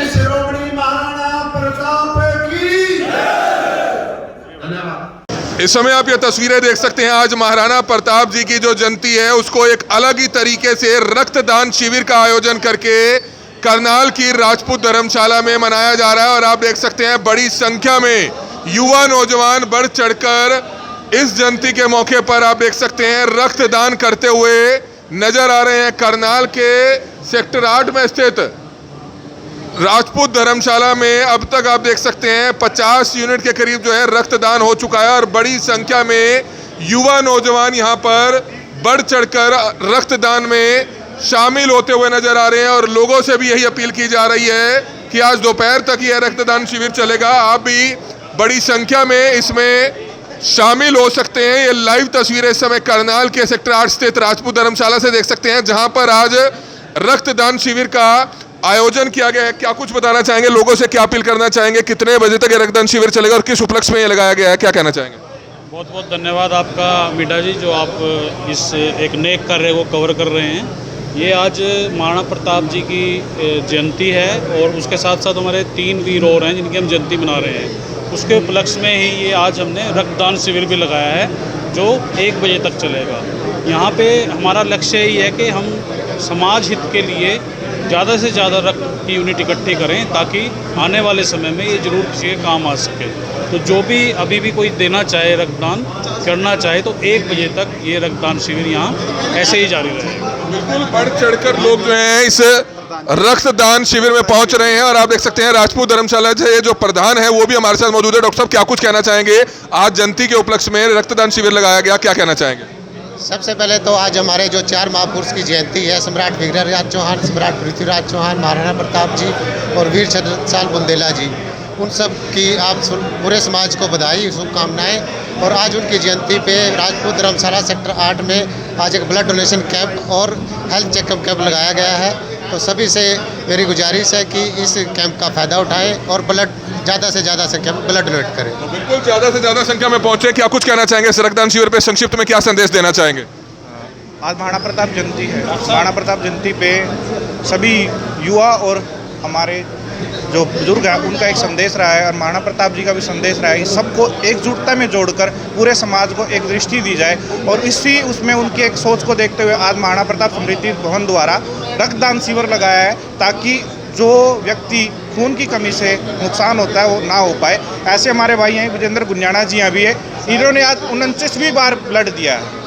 शिरोमणि महाराणा प्रताप की। धन्यवाद। इस समय आप ये तस्वीरें देख सकते हैं। आज महाराणा प्रताप जी की जो जयंती है उसको एक अलग ही तरीके से रक्तदान शिविर का आयोजन करके करनाल की राजपूत धर्मशाला में मनाया जा रहा है। और आप देख सकते हैं बड़ी संख्या में युवा नौजवान बढ़ चढ़कर इस जयंती के मौके पर आप देख सकते हैं रक्तदान करते हुए नजर आ रहे हैं। करनाल के सेक्टर 8 में स्थित राजपूत धर्मशाला में अब तक आप देख सकते हैं 50 यूनिट के करीब जो है रक्तदान हो चुका है। और बड़ी संख्या में युवा नौजवान यहां पर बढ़ चढ़कर रक्तदान में शामिल होते हुए नजर आ रहे हैं। और लोगों से भी यही अपील की जा रही है कि आज दोपहर तक यह रक्तदान शिविर चलेगा। आप भी बड़ी संख्या में इसमें शामिल हो सकते हैं। ये लाइव तस्वीरें इस समय करनाल के सेक्टर 8 स्थित राजपूत धर्मशाला से देख सकते हैं, जहां पर आज रक्तदान शिविर का आयोजन किया गया है। क्या कुछ बताना चाहेंगे, लोगों से क्या अपील करना चाहेंगे, कितने बजे तक ये रक्तदान शिविर चलेगा और किस उपलक्ष्य में ये लगाया गया है, क्या कहना चाहेंगे? बहुत बहुत धन्यवाद आपका मीडा जी, जो आप इस एक नेक कार्य को कवर कर रहे हैं। ये आज महाराणा प्रताप जी की जयंती है और उसके साथ साथ हमारे 3 वीर और हैं जिनकी हम जयंती मना रहे हैं। उसके उपलक्ष्य में ही ये आज हमने रक्तदान शिविर भी लगाया है जो 1 बजे तक चलेगा। यहाँ पे हमारा लक्ष्य यही है कि हम समाज हित के लिए ज़्यादा से ज़्यादा रक्त की यूनिट इकट्ठी करें ताकि आने वाले समय में ये ज़रूर किसी के काम आ सके। तो जो भी अभी भी कोई देना चाहे, रक्तदान करना चाहे, तो 1 बजे तक ये रक्तदान शिविर यहाँ ऐसे ही जारी रहेगा। बिल्कुल बढ़ चढ़कर लोग जो हैं इस रक्तदान शिविर में पहुंच रहे हैं। और आप देख सकते हैं राजपूत धर्मशाला से जो प्रधान है वो भी हमारे साथ मौजूद है। डॉक्टर साहब, क्या कुछ कहना चाहेंगे? आज जयंती के उपलक्ष्य में रक्तदान शिविर लगाया गया, क्या कहना चाहेंगे? सबसे पहले तो आज हमारे जो 4 महापुरुष की जयंती है, सम्राट विग्रहराज चौहान, सम्राट पृथ्वीराज चौहान, महाराणा प्रताप जी और वीर छत्रसाल बुंदेला जी, उन सब की आप पूरे समाज को बधाई, शुभकामनाएं। और आज उनकी जयंती पे राजपूत धर्मशाला सेक्टर 8 में आज एक ब्लड डोनेशन कैंप और हेल्थ चेकअप कैंप लगाया गया है। तो सभी से मेरी गुजारिश है कि इस कैंप का फ़ायदा उठाएं और ब्लड ज़्यादा से ज़्यादा संख्या में ब्लड डोनेट करें। तो बिल्कुल ज़्यादा से ज़्यादा संख्या में पहुंचे। क्या कुछ कहना चाहेंगे इस रक्तदान शिविर पे, संक्षिप्त में क्या संदेश देना चाहेंगे? आज महाराणा प्रताप जयंती है। महाराणा प्रताप जयंती पे सभी युवा और हमारे जो बुजुर्ग हैं उनका एक संदेश रहा है और महाराणा प्रताप जी का भी संदेश रहा है। सबको एकजुटता में जोड़कर पूरे समाज को एक दृष्टि दी जाए। और इसी उसमें उनकी एक सोच को देखते हुए आज महाराणा प्रताप स्मृति भवन द्वारा रक्तदान शिविर लगाया है ताकि जो व्यक्ति खून की कमी से नुकसान होता है वो ना हो पाए। ऐसे हमारे भाई हैं विजेंद्र गुंजाना जी अभी है, इन्होंने आज 29वीं बार ब्लड दिया है।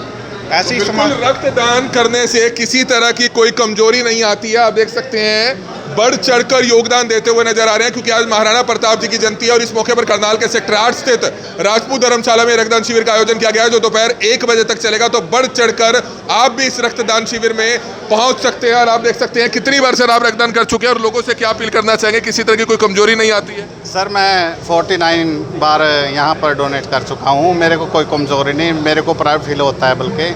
ऐसे ही समाज रक्तदान करने से किसी तरह की कोई कमजोरी नहीं आती है। आप देख सकते हैं बढ़ चढ़कर योगदान देते हुए नजर आ रहे हैं, क्योंकि आज महाराणा प्रताप जी की जयंती है। और इस मौके पर करनाल के सेक्टर 8 स्थित राजपूत धर्मशाला में रक्तदान शिविर का आयोजन किया गया है जो दोपहर 1 बजे तक चलेगा। तो बढ़ चढ़कर आप भी इस रक्तदान शिविर में पहुंच सकते हैं। और आप देख सकते हैं कितनी बार सर आप रक्तदान कर चुके हैं और लोगों से क्या अपील करना चाहेंगे, किसी तरह की कोई कमजोरी नहीं आती है? सर मैं 49 बार यहाँ पर डोनेट कर चुका हूँ। मेरे को कोई कमजोरी नहीं, मेरे को प्राउड फील होता है, बल्कि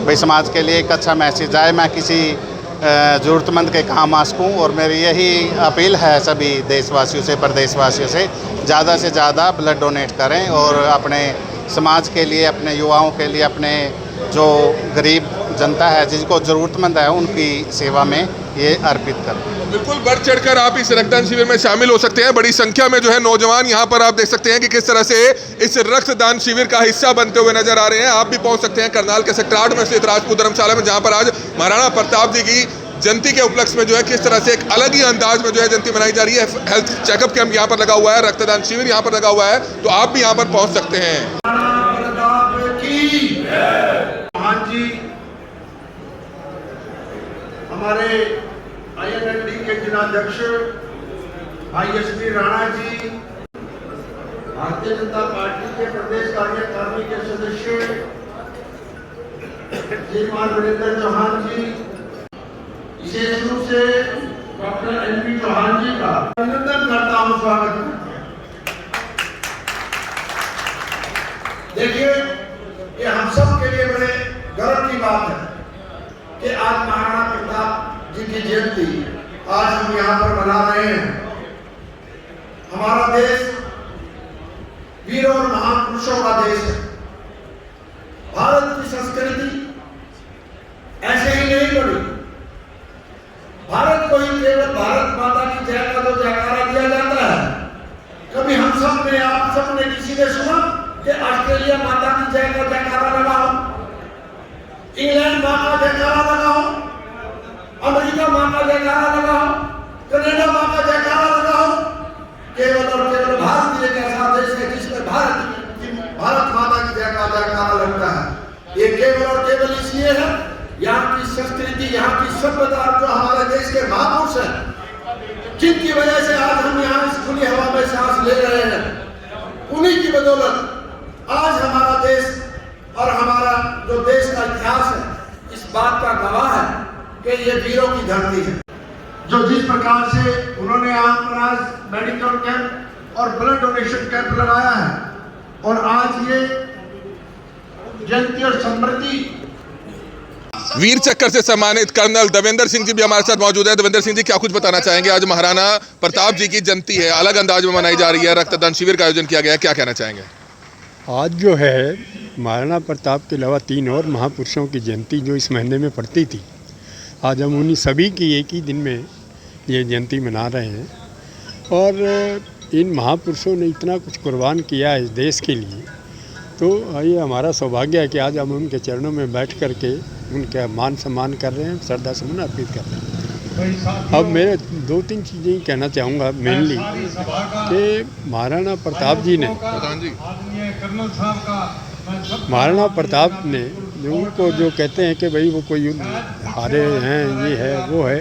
भाई समाज के लिए एक अच्छा मैसेज आए, मैं किसी ज़रूरतमंद के काम आ सकूँ। और मेरी यही अपील है सभी देशवासियों से, प्रदेशवासियों से, ज़्यादा से ज़्यादा ब्लड डोनेट करें और अपने समाज के लिए, अपने युवाओं के लिए, अपने जो गरीब जनता है जिनको ज़रूरतमंद है उनकी सेवा में ये अर्पित करें। बिल्कुल बढ़ चढ़कर आप इस रक्तदान शिविर में शामिल हो सकते हैं। बड़ी संख्या में जो है नौजवान यहाँ पर आप देख सकते हैं कि किस तरह से इस रक्तदान शिविर का हिस्सा बनते हुए नजर आ रहे हैं। आप भी पहुंच सकते हैं करनाल के सेक्टर 8 में स्थित राजपूत धर्मशाला में, जहां पर आज महाराणा प्रताप जी की जयंती के उपलक्ष्य में जो है किस तरह से एक अलग ही अंदाज में जो है जयंती मनाई जा रही है। हेल्थ चेकअप कैंप यहाँ पर लगा हुआ है, रक्तदान शिविर यहाँ पर लगा हुआ है, तो आप भी यहाँ पर पहुंच सकते हैं। हमारे INLD के जिलाध्यक्ष भाई एसपी राणा जी, भारतीय जनता पार्टी के प्रदेश कार्यकारिणी के सदस्य श्रीमान वीरेंद्र चौहान जी, विशेष रूप से डॉक्टर NP चौहान जी का अभिनंदन करता हूं, स्वागत करता हूं। देखिए, ये हम सब के लिए बड़े गर्व की बात है कि आज महाराणा प्रताप जी की जयंती आज हम यहाँ पर मना रहे हैं। हमारा देश वीर और महापुरुषों का देश है। भारत की संस्कृति ऐसे ही नहीं बढ़ी। भारत को ही केवल भारत माता की जय का जो जयकारा जयकारा लगाओ, अमेरिका माँ का जयकारा लगाओ, कनाडा माँ का जयकारा लगाओ। केवल और केवल भारत एक ऐसा देश है जिसमें भारत माता की जयकारा लगता है। ये केवल और केवल इसलिए है, यहाँ की संस्कृति, यहाँ की सभ्यता, जो हमारे देश के महापुरुष हैं, जिनकी वजह से आज हम यहाँ इस खुली हवा में सांस ले रहे हैं, उन्हीं की बदौलत आज हमारा देश और हमारा जो देश का इतिहास है इस बात का गवाह है कि ये वीरों की धरती है। जो जिस प्रकार से उन्होंने यहाँ पर आज मेडिकल कैंप और ब्लड डोनेशन कैंप लगाया है, और आज ये जयंती और समृद्धि वीर चक्कर से सम्मानित कर्नल देवेंद्र सिंह जी भी हमारे साथ मौजूद है। देवेंद्र सिंह जी, क्या कुछ बताना चाहेंगे? आज महाराणा प्रताप जी की जयंती है, अलग अंदाज में मनाई जा रही है, रक्तदान शिविर का आयोजन किया गया है, क्या कहना चाहेंगे? आज जो है महाराणा प्रताप के अलावा 3 और महापुरुषों की जयंती जो इस महीने में पड़ती थी, आज हम उन्हीं सभी की एक ही दिन में ये जयंती मना रहे हैं। और इन महापुरुषों ने इतना कुछ कुर्बान किया है इस देश के लिए, तो ये हमारा सौभाग्य है कि आज हम उनके चरणों में बैठ कर के उनका मान सम्मान कर रहे हैं, श्रद्धा सुमन अर्पित कर रहे हैं। अब मेरे 2-3 चीज़ें ही कहना चाहूँगा मेनली कि महाराणा प्रताप जी ने महाराणा प्रताप ने जो उनको जो कहते हैं कि भाई वो कोई युद्ध हारे हैं, ये है वो है,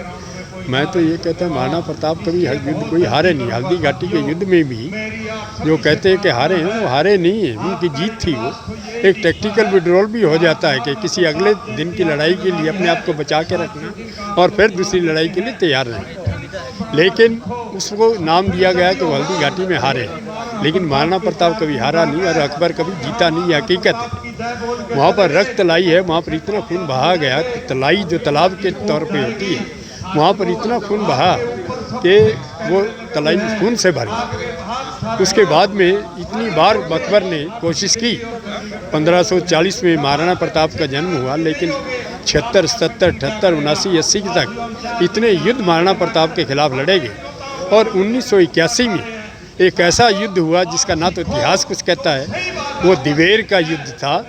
मैं तो ये कहता हूँ महाराणा प्रताप कभी युद्ध कोई हारे नहीं। हल्दी घाटी के युद्ध में भी जो कहते हैं कि हारे हैं, वो हारे नहीं है, उनकी जीत थी। वो एक टैक्टिकल विड्रॉल भी हो जाता है कि किसी अगले दिन की लड़ाई के लिए अपने आप को बचा के रखना और फिर दूसरी लड़ाई के लिए तैयार रहना। लेकिन उसको नाम दिया गया कि वो हल्दी घाटी में हारे, लेकिन महाराणा प्रताप कभी हारा नहीं और अकबर कभी जीता नहीं, ये हकीकत है। वहाँ पर रक्त तलाई है, वहाँ पर इतना खून बहा गया, तलाई जो तालाब के तौर पे होती है, वहाँ पर इतना खून बहा कि वो तलाई खून से भरी। उसके बाद में इतनी बार अकबर ने कोशिश की, 1540 में महाराणा प्रताप का जन्म हुआ, लेकिन 76, 77, 78, 79, 80 तक इतने युद्ध महाराणा प्रताप के खिलाफ लड़े गए। और 1981 में एक ऐसा युद्ध हुआ जिसका ना तो इतिहास कुछ कहता है, वो दिवेर का युद्ध था,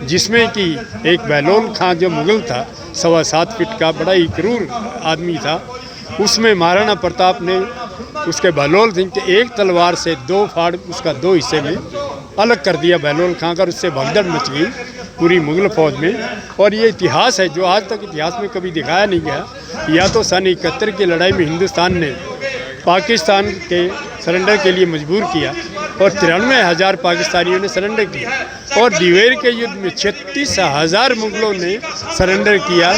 जिसमें कि एक बहलोल खां जो मुगल था, 7.25 फीट का बड़ा ही क्रूर आदमी था, उसमें महाराणा प्रताप ने उसके बहलोल सिंह के एक तलवार से 2 फाड़ उसका 2 हिस्से में अलग कर दिया बहलोल खां का। उससे भगदड़ मच गई पूरी मुगल फौज में। और ये इतिहास है जो आज तक इतिहास में कभी दिखाया नहीं गया। या तो सन 71 की लड़ाई में हिंदुस्तान ने पाकिस्तान के सरेंडर के लिए मजबूर किया और 93,000 पाकिस्तानियों ने सरेंडर किया। और दिवेर के युद्ध में 36,000 मुगलों ने सरेंडर किया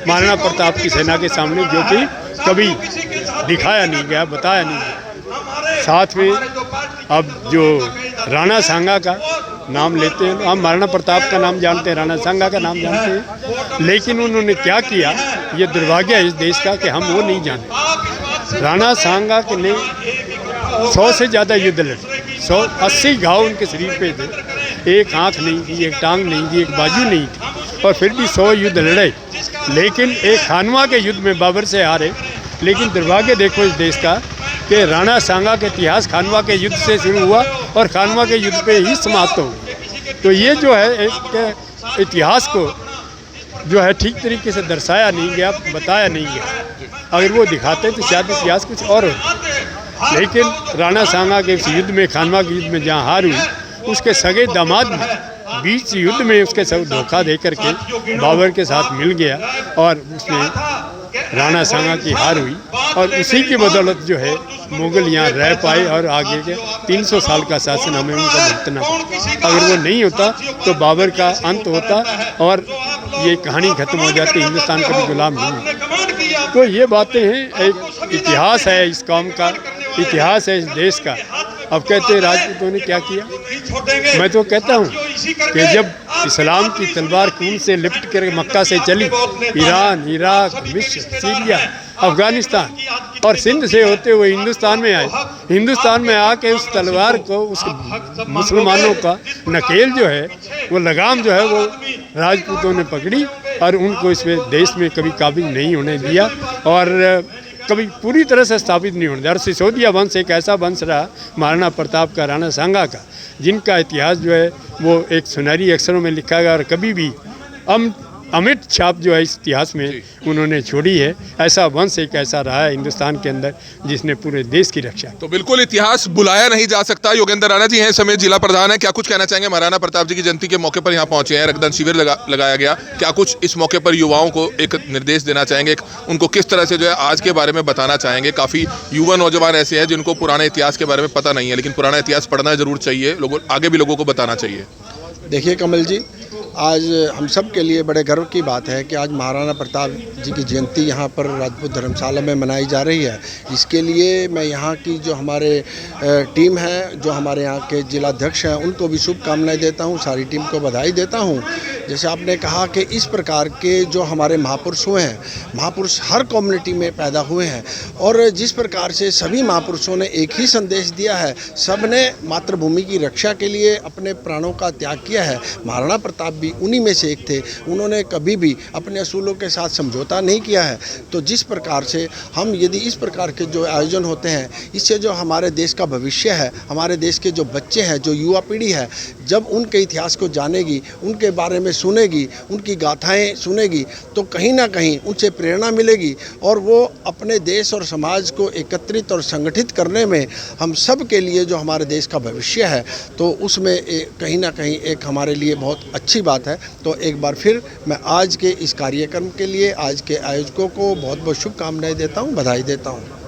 महाराणा प्रताप की सेना के सामने, जो कि कभी दिखाया नहीं गया, बताया नहीं गया। साथ में अब जो राणा सांगा का नाम लेते हैं, हम महाराणा प्रताप का नाम जानते हैं, राणा सांगा का नाम जानते हैं, लेकिन उन्होंने क्या किया, ये दुर्भाग्य है इस देश का कि हम वो नहीं जानते। राणा सांगा ने 100 से ज़्यादा युद्ध लड़े, 180 घाव उनके शरीर पे थे, एक आँख नहीं थी, एक टांग नहीं थी, एक बाजू नहीं थी, और फिर भी 100 युद्ध लड़े। लेकिन एक खानवा के युद्ध में बाबर से हारे। लेकिन दुर्भाग्य देखो इस देश का कि राणा सांगा का इतिहास खानवा के युद्ध से शुरू हुआ और खानवा के युद्ध पे ही समाप्त हो गया। तो ये जो है एक इतिहास को जो है ठीक तरीके से दर्शाया नहीं गया, बताया नहीं गया। अगर वो दिखाते तो शायद इतिहास कुछ और होता। लेकिन राणा सांगा के इस युद्ध में, खानवा के युद्ध में जहाँ हार हुई, उसके सगे दामाद ने बीच युद्ध में उसके सब धोखा दे करके बाबर के साथ मिल गया और उसमें राणा सांगा की हार हुई। और उसी की बदौलत जो है मुगल यहाँ रह पाए और आगे के 300 साल का शासन हमें उनका भुगतना पड़ा। अगर वो नहीं होता तो बाबर का अंत होता और ये कहानी खत्म हो जाती, हिंदुस्तान कभी गुलाम नहीं होता। तो ये बातें हैं, एक इतिहास है इस कौम का, इतिहास है इस देश का। अब कहते हैं राजपूतों ने क्या किया, मैं तो कहता हूँ कि जब इस्लाम की तलवार खून से लिपट कर मक्का से चली, ईरान, इराक, मिस्र, सीरिया, अफ़गानिस्तान और सिंध से होते हुए हिंदुस्तान में आए, हिंदुस्तान में आके उस तलवार को, उस मुसलमानों का नकेल जो है, वो लगाम जो है, वो राजपूतों ने पकड़ी और उनको इसमें देश में कभी काबिज नहीं होने दिया और कभी पूरी तरह से स्थापित नहीं होने दिया। और सिसोदिया वंश एक ऐसा वंश रहा महाराणा प्रताप का, राणा सांगा का, जिनका इतिहास जो है वो एक सुनहरी अक्षरों में लिखा गया और कभी भी अमिट छाप जो है इस इतिहास में उन्होंने छोड़ी है। ऐसा वंश एक ऐसा रहा है हिंदुस्तान के अंदर जिसने पूरे देश की रक्षा। तो बिल्कुल इतिहास बुलाया नहीं जा सकता। योगेंद्र राणा जी हैं, समेत जिला प्रधान है, क्या कुछ कहना चाहेंगे? महाराणा प्रताप जी की जयंती के मौके पर यहाँ पहुंचे हैं, रक्तदान शिविर लगाया गया, क्या कुछ इस मौके पर युवाओं को एक निर्देश देना चाहेंगे, उनको किस तरह से जो है आज के बारे में बताना चाहेंगे? काफ़ी युवा नौजवान ऐसे हैं जिनको पुराने इतिहास के बारे में पता नहीं है, लेकिन पुराना इतिहास पढ़ना जरूर चाहिए, लोगों आगे भी लोगों को बताना चाहिए। देखिए कमल जी, आज हम सब के लिए बड़े गर्व की बात है कि आज महाराणा प्रताप जी की जयंती यहाँ पर राजपूत धर्मशाला में मनाई जा रही है। इसके लिए मैं यहाँ की जो हमारे टीम है, जो हमारे यहाँ के जिलाध्यक्ष हैं, उनको भी शुभकामनाएं देता हूँ, सारी टीम को बधाई देता हूँ। जैसे आपने कहा कि इस प्रकार के जो हमारे महापुरुष हुए हैं, महापुरुष हर कम्युनिटी में पैदा हुए हैं और जिस प्रकार से सभी महापुरुषों ने एक ही संदेश दिया है, सब ने मातृभूमि की रक्षा के लिए अपने प्राणों का त्याग किया है। महाराणा प्रताप भी उन्हीं में से एक थे। उन्होंने कभी भी अपने असूलों के साथ समझौता नहीं किया है। तो जिस प्रकार से हम यदि इस प्रकार के जो आयोजन होते हैं, इससे जो हमारे देश का भविष्य है, हमारे देश के जो बच्चे हैं, जो युवा पीढ़ी है, जब उनके इतिहास को जानेगी, उनके बारे में सुनेगी, उनकी गाथाएं सुनेगी, तो कहीं ना कहीं उनसे प्रेरणा मिलेगी और वो अपने देश और समाज को एकत्रित और संगठित करने में हम सब के लिए जो हमारे देश का भविष्य है, तो उसमें कहीं ना कहीं एक हमारे लिए बहुत अच्छी बात है। तो एक बार फिर मैं आज के इस कार्यक्रम के लिए आज के आयोजकों को बहुत बहुत शुभकामनाएं देता हूं, बधाई देता हूं।